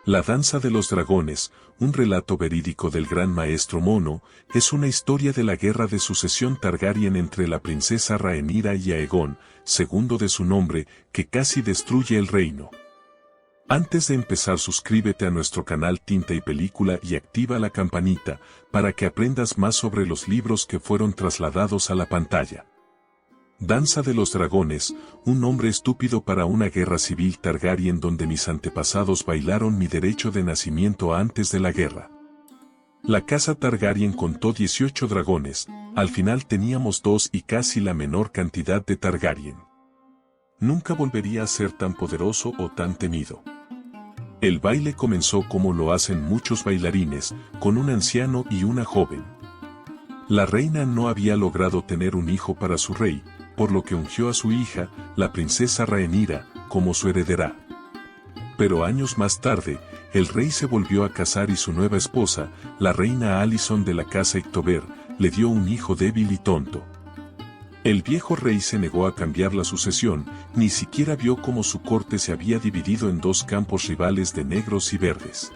La danza de los dragones, un relato verídico del gran maestro Mono, es una historia de la guerra de sucesión Targaryen entre la princesa Rhaenyra y Aegon, segundo de su nombre, que casi destruye el reino. Antes de empezar, suscríbete a nuestro canal Tinta y Película y activa la campanita, para que aprendas más sobre los libros que fueron trasladados a la pantalla. Danza de los dragones, un nombre estúpido para una guerra civil Targaryen donde mis antepasados bailaron mi derecho de nacimiento antes de la guerra. La casa Targaryen contó 18 dragones, al final teníamos 2 y casi la menor cantidad de Targaryen. Nunca volvería a ser tan poderoso o tan temido. El baile comenzó como lo hacen muchos bailarines, con un anciano y una joven. La reina no había logrado tener un hijo para su rey, por lo que ungió a su hija, la princesa Rhaenyra, como su heredera. Pero años más tarde, el rey se volvió a casar y su nueva esposa, la reina Alicent de la casa Ictober, le dio un hijo débil y tonto. El viejo rey se negó a cambiar la sucesión, ni siquiera vio cómo su corte se había dividido en 2 campos rivales de negros y verdes.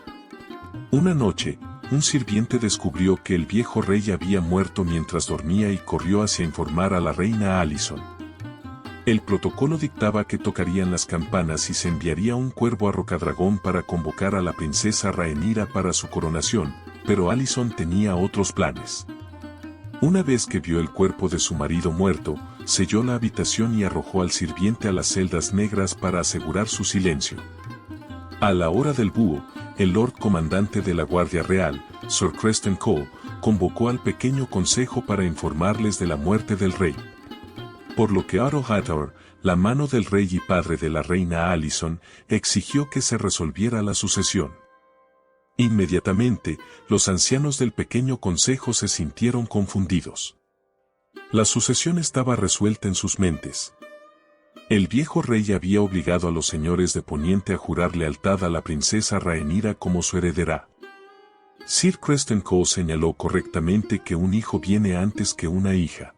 Una noche, un sirviente descubrió que el viejo rey había muerto mientras dormía y corrió hacia informar a la reina Alicent. El protocolo dictaba que tocarían las campanas y se enviaría un cuervo a Rocadragón para convocar a la princesa Rhaenyra para su coronación, pero Alicent tenía otros planes. Una vez que vio el cuerpo de su marido muerto, selló la habitación y arrojó al sirviente a las celdas negras para asegurar su silencio. A la hora del búho, el Lord Comandante de la Guardia Real, Sir Creston Cole, convocó al pequeño consejo para informarles de la muerte del rey. Por lo que Otto Hightower, la mano del rey y padre de la reina Alicent, exigió que se resolviera la sucesión. Inmediatamente, los ancianos del pequeño consejo se sintieron confundidos. La sucesión estaba resuelta en sus mentes. El viejo rey había obligado a los señores de Poniente a jurar lealtad a la princesa Rhaenyra como su heredera. Sir Creston Cole señaló correctamente que un hijo viene antes que una hija.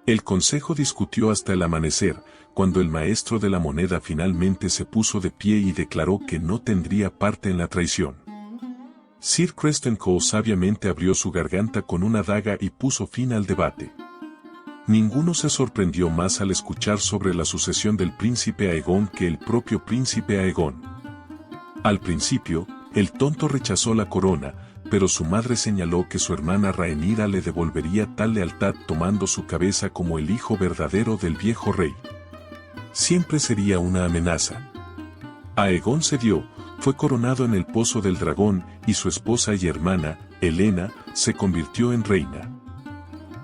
El consejo discutió hasta el amanecer, cuando el maestro de la moneda finalmente se puso de pie y declaró que no tendría parte en la traición. Sir Creston Cole sabiamente abrió su garganta con una daga y puso fin al debate. Ninguno se sorprendió más al escuchar sobre la sucesión del príncipe Aegon que el propio príncipe Aegon. Al principio, el tonto rechazó la corona, pero su madre señaló que su hermana Rhaenyra le devolvería tal lealtad tomando su cabeza como el hijo verdadero del viejo rey. Siempre sería una amenaza. Aegon cedió, fue coronado en el Pozo del Dragón y su esposa y hermana, Helena, se convirtió en reina.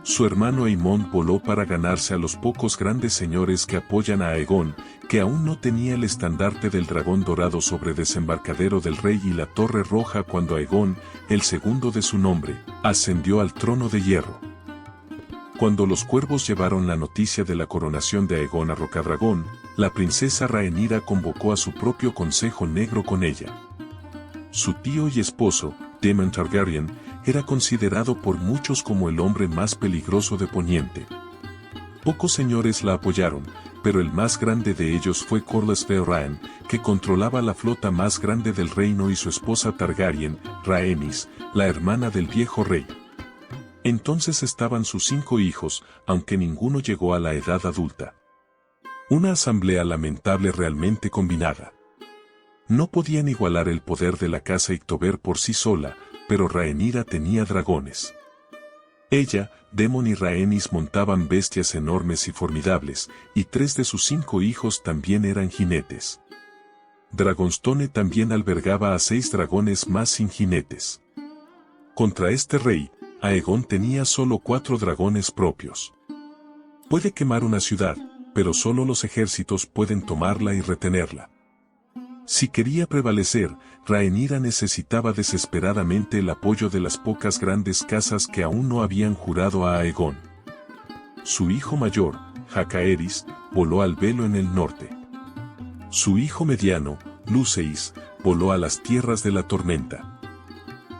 Su hermano Aemond voló para ganarse a los pocos grandes señores que apoyan a Aegon, que aún no tenía el estandarte del dragón dorado sobre desembarcadero del rey y la torre roja cuando Aegon, el segundo de su nombre, ascendió al trono de hierro. Cuando los cuervos llevaron la noticia de la coronación de Aegon a Rocadragón, la princesa Rhaenyra convocó a su propio consejo negro con ella. Su tío y esposo, Daemon Targaryen, era considerado por muchos como el hombre más peligroso de Poniente. Pocos señores la apoyaron, pero el más grande de ellos fue Corlys Veorain, que controlaba la flota más grande del reino y su esposa Targaryen, Rhaenys, la hermana del viejo rey. Entonces estaban sus 5 hijos, aunque ninguno llegó a la edad adulta. Una asamblea lamentable realmente combinada. No podían igualar el poder de la casa Ictober por sí sola, pero Rhaenyra tenía dragones. Ella, Daemon y Rhaenys montaban bestias enormes y formidables, y 3 de sus 5 hijos también eran jinetes. Dragonstone también albergaba a 6 dragones más sin jinetes. Contra este rey, Aegon tenía solo 4 dragones propios. Puede quemar una ciudad, pero solo los ejércitos pueden tomarla y retenerla. Si quería prevalecer, Rhaenyra necesitaba desesperadamente el apoyo de las pocas grandes casas que aún no habían jurado a Aegon. Su hijo mayor, Jacaerys, voló al Velo en el norte. Su hijo mediano, Luceis, voló a las tierras de la tormenta.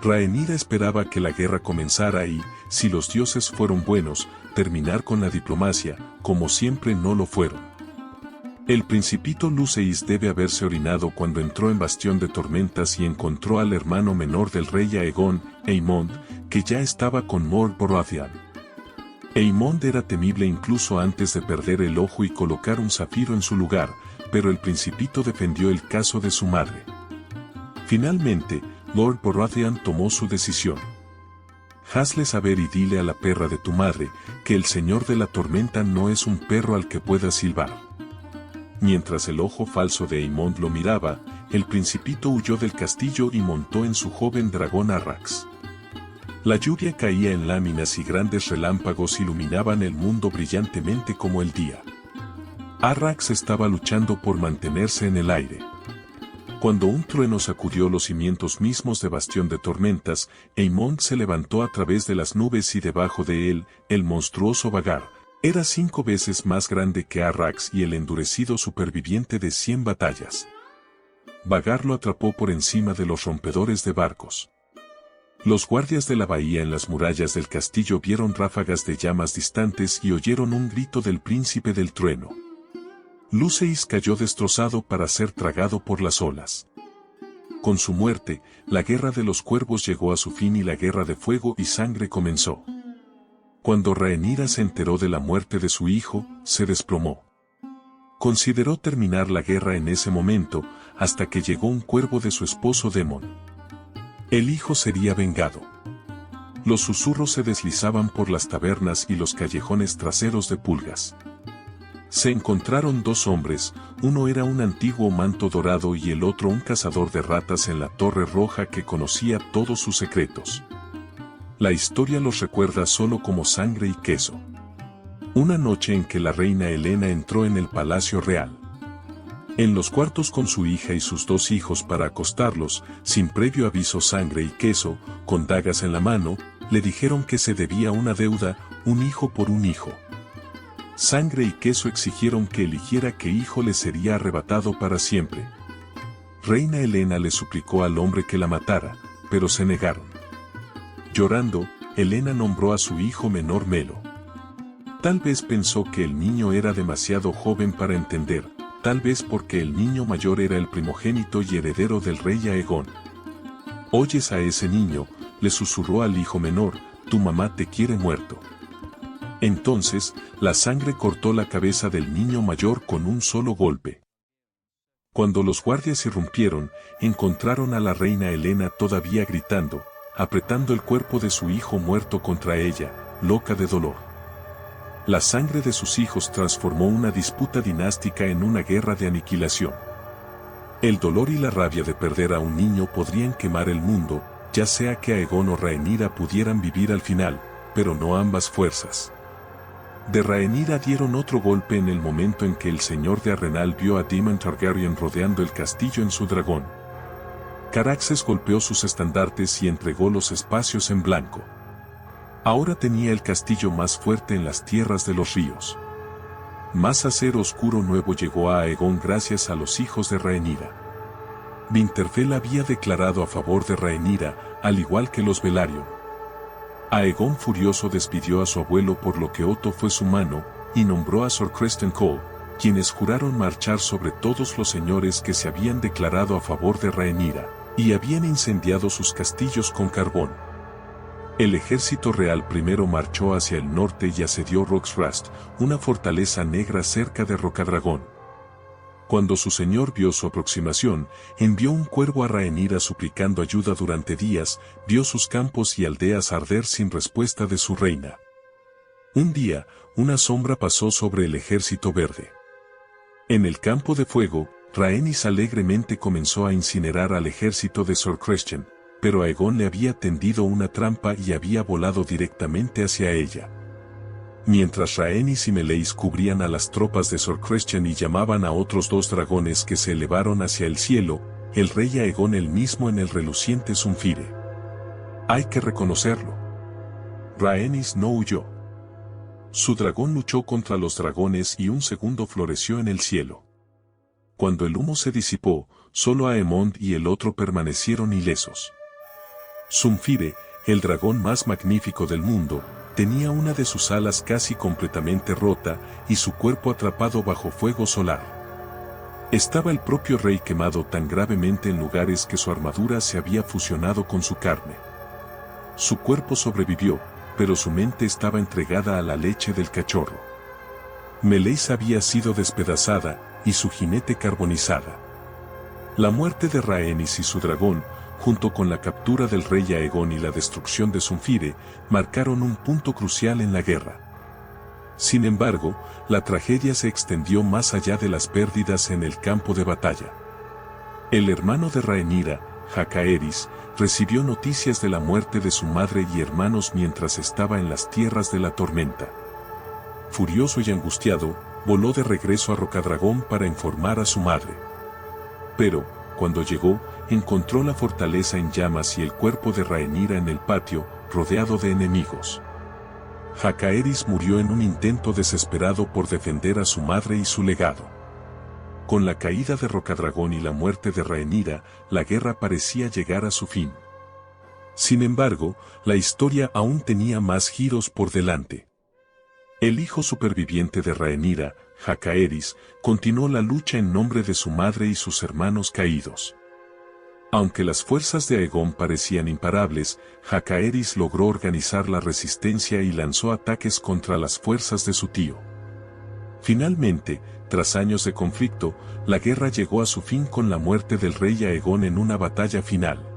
Rhaenyra esperaba que la guerra comenzara y, si los dioses fueron buenos, terminar con la diplomacia, como siempre no lo fueron. El principito Luceis debe haberse orinado cuando entró en Bastión de Tormentas y encontró al hermano menor del rey Aegon, Aemond, que ya estaba con Mor Baratheon. Aemond era temible incluso antes de perder el ojo y colocar un zafiro en su lugar, pero el principito defendió el caso de su madre. Finalmente, Lord Baratheon tomó su decisión. Hazle saber y dile a la perra de tu madre, que el señor de la tormenta no es un perro al que puedas silbar. Mientras el ojo falso de Aemond lo miraba, el principito huyó del castillo y montó en su joven dragón Arrax. La lluvia caía en láminas y grandes relámpagos iluminaban el mundo brillantemente como el día. Arrax estaba luchando por mantenerse en el aire. Cuando un trueno sacudió los cimientos mismos de Bastión de Tormentas, Aemond se levantó a través de las nubes y debajo de él, el monstruoso Vhagar, era 5 veces más grande que Arrax y el endurecido superviviente de 100 batallas. Vhagar lo atrapó por encima de los rompedores de barcos. Los guardias de la bahía en las murallas del castillo vieron ráfagas de llamas distantes y oyeron un grito del príncipe del trueno. Luceis cayó destrozado para ser tragado por las olas. Con su muerte, la guerra de los cuervos llegó a su fin y la guerra de fuego y sangre comenzó. Cuando Rhaenyra se enteró de la muerte de su hijo, se desplomó. Consideró terminar la guerra en ese momento, hasta que llegó un cuervo de su esposo Daemon. El hijo sería vengado. Los susurros se deslizaban por las tabernas y los callejones traseros de pulgas. Se encontraron 2 hombres, uno era un antiguo manto dorado y el otro un cazador de ratas en la Torre Roja que conocía todos sus secretos. La historia los recuerda solo como sangre y queso. Una noche en que la reina Helena entró en el palacio real. En los cuartos con su hija y sus 2 hijos para acostarlos, sin previo aviso sangre y queso, con dagas en la mano, le dijeron que se debía una deuda, un hijo por un hijo. Sangre y queso exigieron que eligiera qué hijo le sería arrebatado para siempre. Reina Helena le suplicó al hombre que la matara, pero se negaron. Llorando, Helena nombró a su hijo menor Melo. Tal vez pensó que el niño era demasiado joven para entender, tal vez porque el niño mayor era el primogénito y heredero del rey Aegon. «Oyes a ese niño», le susurró al hijo menor, «tu mamá te quiere muerto». Entonces, la sangre cortó la cabeza del niño mayor con un solo golpe. Cuando los guardias irrumpieron, encontraron a la reina Helena todavía gritando, apretando el cuerpo de su hijo muerto contra ella, loca de dolor. La sangre de sus hijos transformó una disputa dinástica en una guerra de aniquilación. El dolor y la rabia de perder a un niño podrían quemar el mundo, ya sea que Aegon o Rhaenyra pudieran vivir al final, pero no ambas fuerzas. De Rhaenyra dieron otro golpe en el momento en que el señor de Arrenal vio a Daemon Targaryen rodeando el castillo en su dragón. Caraxes golpeó sus estandartes y entregó los espacios en blanco. Ahora tenía el castillo más fuerte en las tierras de los ríos. Más acero oscuro nuevo llegó a Aegon gracias a los hijos de Rhaenyra. Winterfell había declarado a favor de Rhaenyra, al igual que los Velaryon. Aegon furioso despidió a su abuelo por lo que Otto fue su mano, y nombró a Sir Criston Cole, quienes juraron marchar sobre todos los señores que se habían declarado a favor de Rhaenyra, y habían incendiado sus castillos con carbón. El ejército real primero marchó hacia el norte y asedió Roxrast, una fortaleza negra cerca de Rocadragón. Cuando su señor vio su aproximación, envió un cuervo a Rhaenyra suplicando ayuda durante días, vio sus campos y aldeas arder sin respuesta de su reina. Un día, una sombra pasó sobre el ejército verde. En el campo de fuego, Rhaenys alegremente comenzó a incinerar al ejército de Sir Criston, pero Aegon le había tendido una trampa y había volado directamente hacia ella. Mientras Rhaenys y Meleys cubrían a las tropas de Sir Criston y llamaban a otros 2 dragones que se elevaron hacia el cielo, el rey Aegon él mismo en el reluciente Zunfire. Hay que reconocerlo. Rhaenys no huyó. Su dragón luchó contra los dragones y un segundo floreció en el cielo. Cuando el humo se disipó, solo Aemond y el otro permanecieron ilesos. Zunfire, el dragón más magnífico del mundo, tenía una de sus alas casi completamente rota y su cuerpo atrapado bajo fuego solar. Estaba el propio rey quemado tan gravemente en lugares que su armadura se había fusionado con su carne. Su cuerpo sobrevivió, pero su mente estaba entregada a la leche del cachorro. Meleis había sido despedazada, y su jinete carbonizada. La muerte de Rhaenys y su dragón, junto con la captura del rey Aegon y la destrucción de Zunfire, marcaron un punto crucial en la guerra. Sin embargo, la tragedia se extendió más allá de las pérdidas en el campo de batalla. El hermano de Rhaenyra, Jacaerys, recibió noticias de la muerte de su madre y hermanos mientras estaba en las tierras de la tormenta. Furioso y angustiado, voló de regreso a Rocadragón para informar a su madre. Pero, cuando llegó, encontró la fortaleza en llamas y el cuerpo de Rhaenyra en el patio, rodeado de enemigos. Jacaerys murió en un intento desesperado por defender a su madre y su legado. Con la caída de Rocadragón y la muerte de Rhaenyra, la guerra parecía llegar a su fin. Sin embargo, la historia aún tenía más giros por delante. El hijo superviviente de Rhaenyra, Jacaerys, continuó la lucha en nombre de su madre y sus hermanos caídos. Aunque las fuerzas de Aegon parecían imparables, Jacaerys logró organizar la resistencia y lanzó ataques contra las fuerzas de su tío. Finalmente, tras años de conflicto, la guerra llegó a su fin con la muerte del rey Aegon en una batalla final.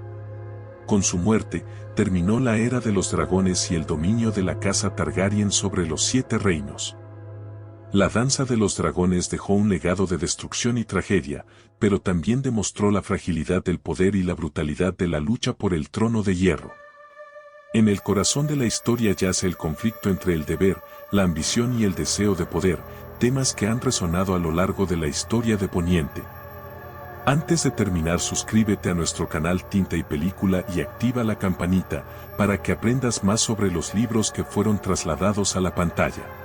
Con su muerte, terminó la era de los dragones y el dominio de la casa Targaryen sobre los 7 reinos. La danza de los dragones dejó un legado de destrucción y tragedia, pero también demostró la fragilidad del poder y la brutalidad de la lucha por el trono de hierro. En el corazón de la historia yace el conflicto entre el deber, la ambición y el deseo de poder, temas que han resonado a lo largo de la historia de Poniente. Antes de terminar, suscríbete a nuestro canal Tinta y Película y activa la campanita para que aprendas más sobre los libros que fueron trasladados a la pantalla.